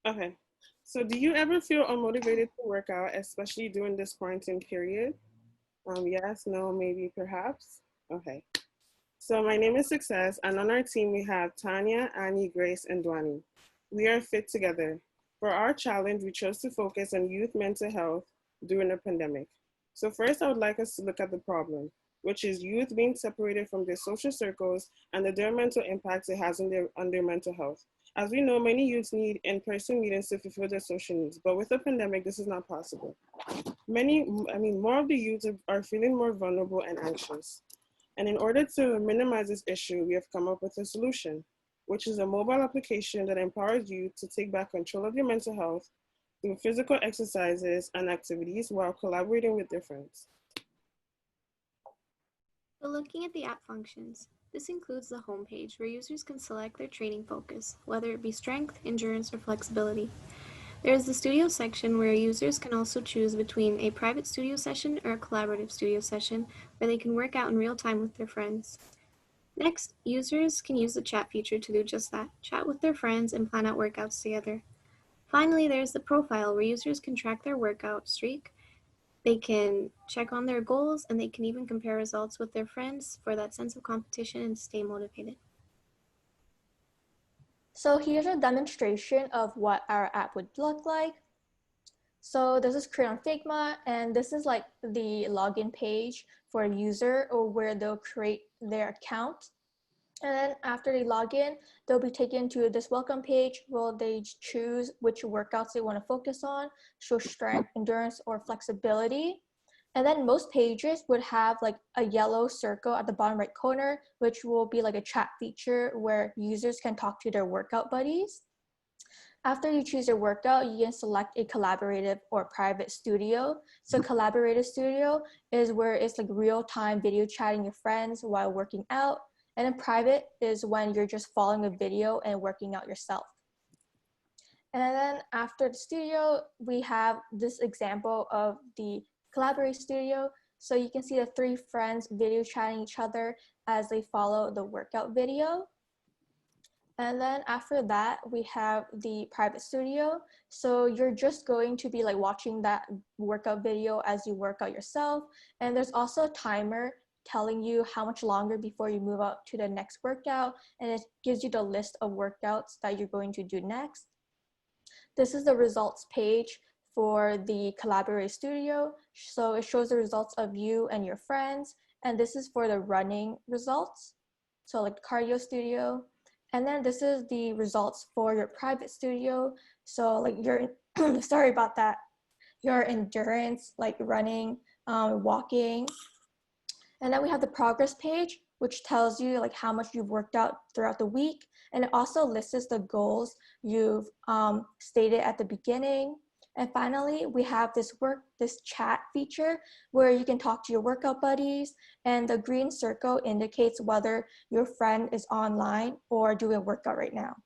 Okay. So do you ever feel unmotivated to work out, especially during this quarantine period? Yes, no, maybe, perhaps. Okay. So my name is Success, and on our team we have Tanya, Annie, Grace, and Dwani. We are Fit Together. For our challenge, we chose to focus on youth mental health during the pandemic. So first, I would like us to look at the problem, which is youth being separated from their social circles and the detrimental impacts it has on their mental health. As we know, many youths need in-person meetings to fulfill their social needs, but with the pandemic, this is not possible. More of the youth are feeling more vulnerable and anxious. And in order to minimize this issue, we have come up with a solution, which is a mobile application that empowers you to take back control of your mental health through physical exercises and activities while collaborating with their friends. So looking at the app functions, this includes the homepage where users can select their training focus, whether it be strength, endurance, or flexibility. There is the studio section where users can also choose between a private studio session or a collaborative studio session where they can work out in real time with their friends. Next, users can use the chat feature to do just that, chat with their friends and plan out workouts together. Finally, there's the profile where users can track their workout streak, they can check on their goals, and they can even compare results with their friends for that sense of competition and stay motivated. So here's a demonstration of what our app would look like. So this is created on Figma, and this is like the login page for a user or where they'll create their account. And then after they log in, they'll be taken to this welcome page where they choose which workouts they want to focus on, so strength, endurance, or flexibility. And then most pages would have like a yellow circle at the bottom right corner, which will be like a chat feature where users can talk to their workout buddies. After you choose your workout, you can select a collaborative or private studio. So collaborative studio is where it's like real-time video chatting your friends while working out. And then private is when you're just following a video and working out yourself. And then after the studio, we have this example of the collaborate studio. So you can see the three friends video chatting each other as they follow the workout video. And then after that, we have the private studio. So you're just going to be like watching that workout video as you work out yourself. And there's also a timer telling you how much longer before you move out to the next workout. And it gives you the list of workouts that you're going to do next. This is the results page for the Collaborate Studio. So it shows the results of you and your friends. And this is for the running results. So like cardio studio. And then this is the results for your private studio. So like your, sorry about that, your endurance, like running, walking. And then we have the progress page, which tells you like how much you've worked out throughout the week. And it also lists the goals you've stated at the beginning. And finally, we have this chat feature where you can talk to your workout buddies, and the green circle indicates whether your friend is online or doing a workout right now.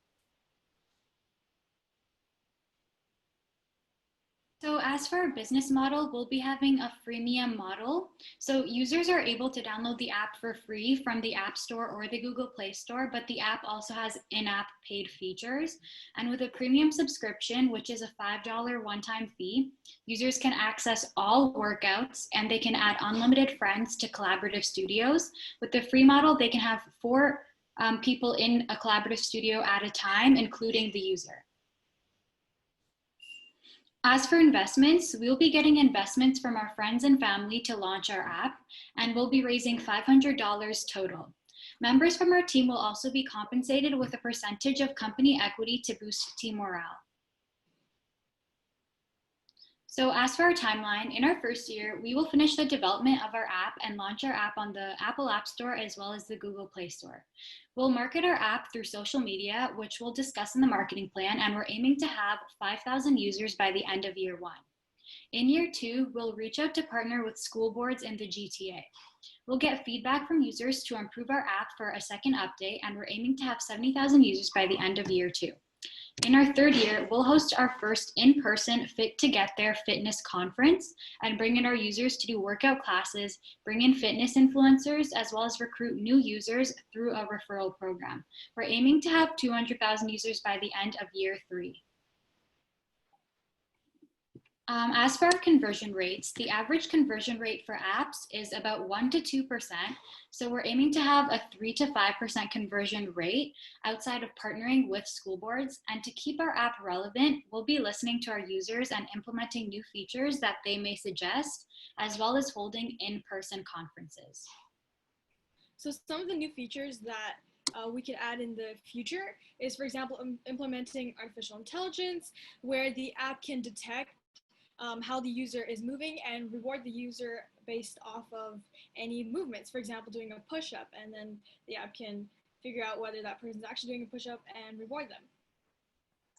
So as for our business model, we'll be having a freemium model. So users are able to download the app for free from the App Store or the Google Play Store, but the app also has in-app paid features. And with a premium subscription, which is a $5 one-time fee, users can access all workouts and they can add unlimited friends to collaborative studios. With the free model, they can have 4 people in a collaborative studio at a time, including the user. As for investments, we'll be getting investments from our friends and family to launch our app, and we'll be raising $500 total. Members from our team will also be compensated with a percentage of company equity to boost team morale. So as for our timeline, in our first year, we will finish the development of our app and launch our app on the Apple App Store as well as the Google Play Store. We'll market our app through social media, which we'll discuss in the marketing plan, and we're aiming to have 5,000 users by the end of year 1. In year 2, we'll reach out to partner with school boards in the GTA. We'll get feedback from users to improve our app for a second update, and we're aiming to have 70,000 users by the end of year 2. In our third year, we'll host our first in-person Fit2getThere fitness conference and bring in our users to do workout classes, bring in fitness influencers, as well as recruit new users through a referral program. We're aiming to have 200,000 users by the end of year 3. As for our conversion rates, the average conversion rate for apps is about 1 to 2%. So we're aiming to have a 3 to 5% conversion rate outside of partnering with school boards. And to keep our app relevant, we'll be listening to our users and implementing new features that they may suggest, as well as holding in-person conferences. So some of the new features that we could add in the future is, for example, implementing artificial intelligence, where the app can detect how the user is moving and reward the user based off of any movements. For example, doing a push-up, and then the app can figure out whether that person's actually doing a push-up and reward them.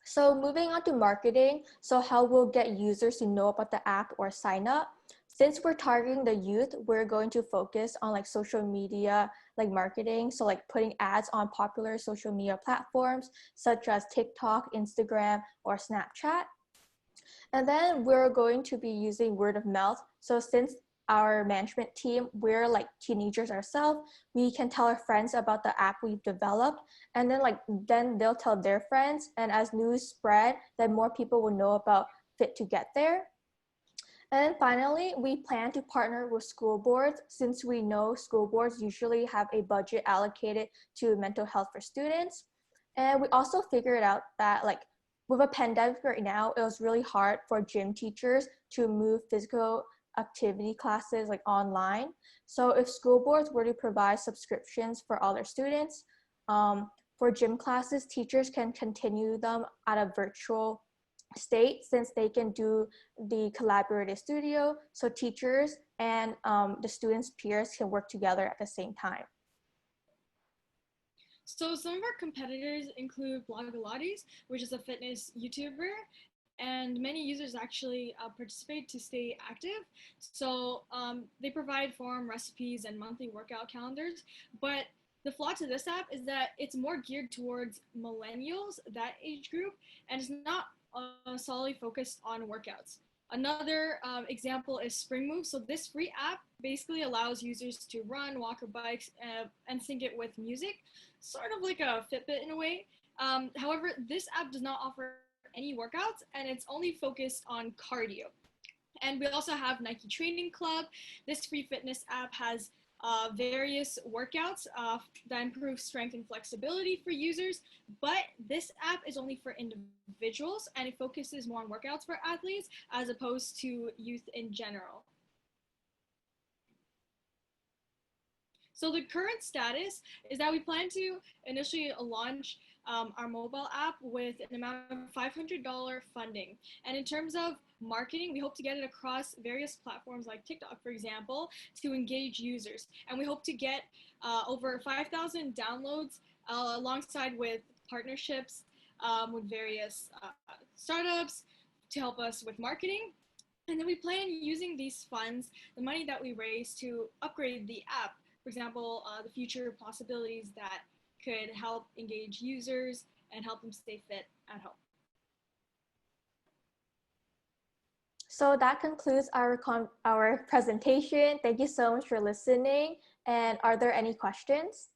So moving on to marketing, so how we'll get users to know about the app or sign up. Since we're targeting the youth, we're going to focus on like social media, like marketing. So like putting ads on popular social media platforms, such as TikTok, Instagram, or Snapchat. And then we're going to be using word of mouth. So since our management team, we're like teenagers ourselves, we can tell our friends about the app we've developed, and then they'll tell their friends. And as news spread, then more people will know about Fit2getThere. And then finally, we plan to partner with school boards, since we know school boards usually have a budget allocated to mental health for students. And we also figured out that like with a pandemic right now, it was really hard for gym teachers to move physical activity classes like online. So if school boards were to provide subscriptions for all their students, for gym classes, teachers can continue them at a virtual state, since they can do the collaborative studio. So teachers and the students' peers can work together at the same time. So some of our competitors include Blogilates, which is a fitness YouTuber, and many users actually participate to stay active. So they provide forum recipes and monthly workout calendars, but the flaw to this app is that it's more geared towards millennials, that age group, and it's not solely focused on workouts. Another example is Spring Move. So this free app basically allows users to run, walk, or bike, and sync it with music, sort of like a Fitbit in a way. However, this app does not offer any workouts, and it's only focused on cardio. And we also have Nike Training Club. This free fitness app has various workouts that improve strength and flexibility for users, but this app is only for individuals, and it focuses more on workouts for athletes as opposed to youth in general. So the current status is that we plan to initially launch our mobile app with an amount of $500 funding. And in terms of marketing, we hope to get it across various platforms like TikTok, for example, to engage users. And we hope to get over 5,000 downloads alongside with partnerships with various startups to help us with marketing. And then we plan using these funds, the money that we raise, to upgrade the app. For example, the future possibilities that could help engage users and help them stay fit at home. So that concludes our presentation. Thank you so much for listening. And are there any questions?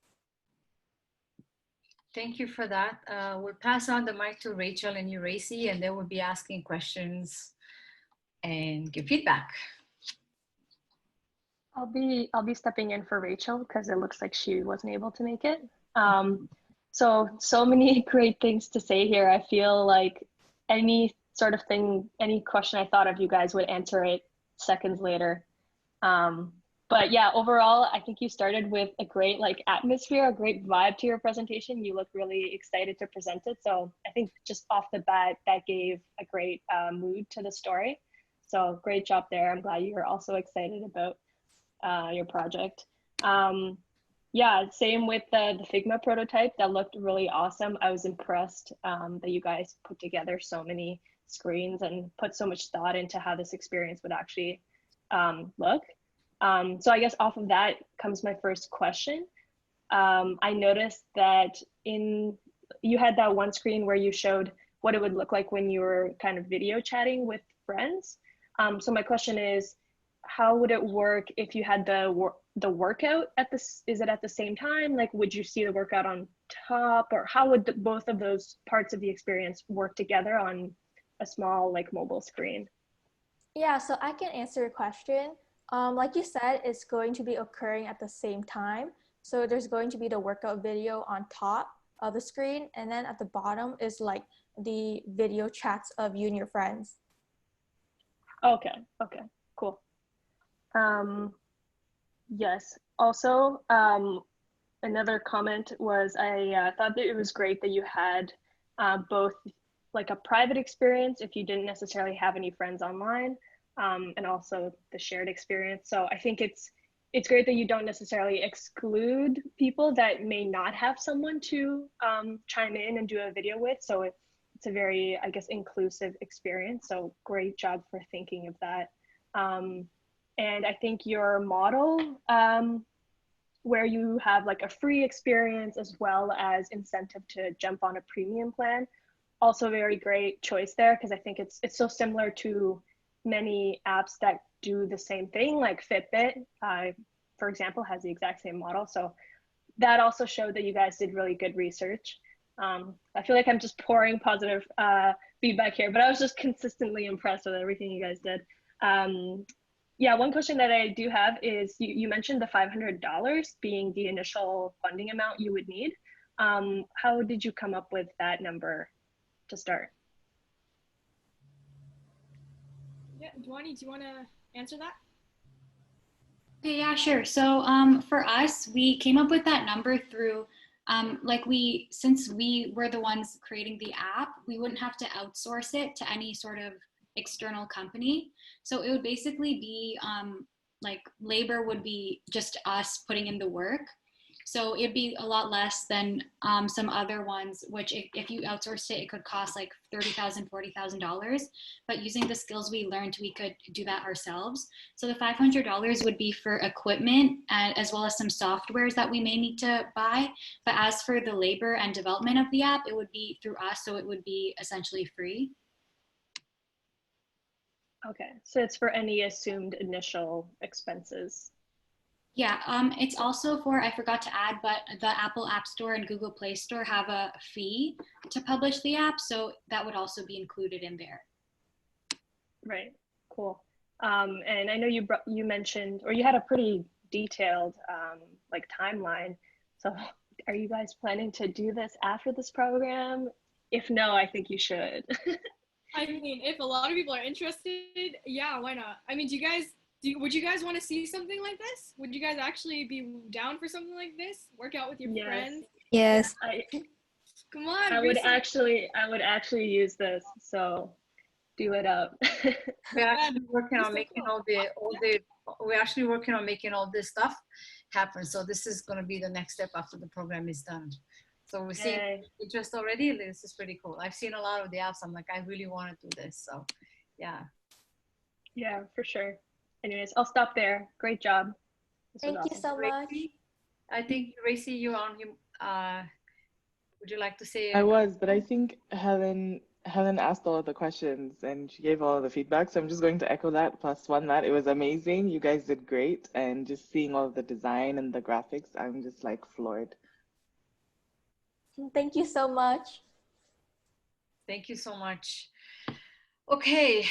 Thank you for that. We'll pass on the mic to Rachel and Uracy, and they will be asking questions and give feedback. I'll be stepping in for Rachel because it looks like she wasn't able to make it. So many great things to say here. I feel like any sort of thing, any question I thought of, you guys would answer it seconds later. But yeah, overall, I think you started with a great atmosphere, a great vibe to your presentation. You look really excited to present it. So I think just off the bat, that gave a great mood to the story. So great job there. I'm glad you're also excited about your project. Yeah, same with the Figma prototype. That looked really awesome. I was impressed that you guys put together so many screens and put so much thought into how this experience would actually look. So I guess off of that comes my first question. I noticed that you had that one screen where you showed what it would look like when you were kind of video chatting with friends. So my question is, how would it work if you had the workout is it at the same time? Like, would you see the workout on top, or how would both of those parts of the experience work together on a small mobile screen? Yeah, so I can answer your question. Like you said, it's going to be occurring at the same time. So there's going to be the workout video on top of the screen, and then at the bottom is like the video chats of you and your friends. Okay, okay, cool. Yes, also, another comment was I thought that it was great that you had both like a private experience if you didn't necessarily have any friends online, and also the shared experience. So I think it's great that you don't necessarily exclude people that may not have someone to chime in and do a video with. So it's a very, I guess, inclusive experience. So great job for thinking of that. And I think your model, where you have like a free experience as well as incentive to jump on a premium plan, also very great choice there, because I think it's so similar to many apps that do the same thing, like Fitbit, for example, has the exact same model. So that also showed that you guys did really good research. I feel like I'm just pouring positive feedback here, but I was just consistently impressed with everything you guys did. Yeah, one question that I do have is you mentioned the $500 being the initial funding amount you would need. How did you come up with that number to start? Yeah, Dwani, do you want to answer that? Okay, yeah, sure. So for us, we came up with that number through since we were the ones creating the app, we wouldn't have to outsource it to any sort of external company. So it would basically be like labor would be just us putting in the work. So it'd be a lot less than some other ones, which if you outsourced it, it could cost like $30,000, $40,000. But using the skills we learned, we could do that ourselves. So the $500 would be for equipment as well as some softwares that we may need to buy. But as for the labor and development of the app, it would be through us. So it would be essentially free. Okay, so it's for any assumed initial expenses. Yeah, it's also for, I forgot to add, but the Apple App Store and Google Play Store have a fee to publish the app, so that would also be included in there. Right, cool. And I know you mentioned, or you had a pretty detailed like timeline. So are you guys planning to do this after this program? If no, I think you should. I mean, if a lot of people are interested, yeah, why not? I mean, would you guys want to see something like this? Would you guys actually be down for something like this? Work out with your Yes. friends? Yes. Come on, I would actually use this, so do it up. We're actually working on making we're actually working on making all this stuff happen. So this is going to be the next step after the program is done. So we're seeing interest already. This is pretty cool. I've seen a lot of the apps. I'm like, I really want to do this. So yeah. Yeah, for sure. Anyways, I'll stop there. Great job. Thank you so much. I think, Racy, you're on. Would you like to say? I was, but I think Helen asked all of the questions and she gave all of the feedback. So I'm just going to echo that, plus one that it was amazing. You guys did great. And just seeing all of the design and the graphics, I'm just like floored. Thank you so much. Thank you so much. Okay.